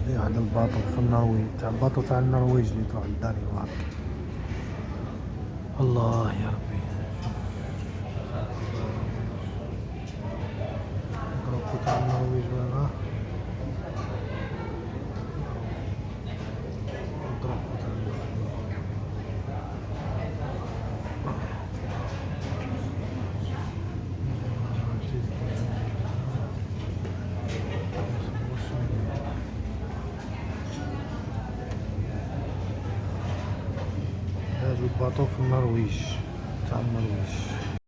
يعني الباطو في النرويج تاع الباطو تاع النرويج اللي تروح للدنمارك. الله يا ربي. الباطو تاع النرويج وين الباطو تاع النرويج. هذا الباطو في النرويج تاع النرويج.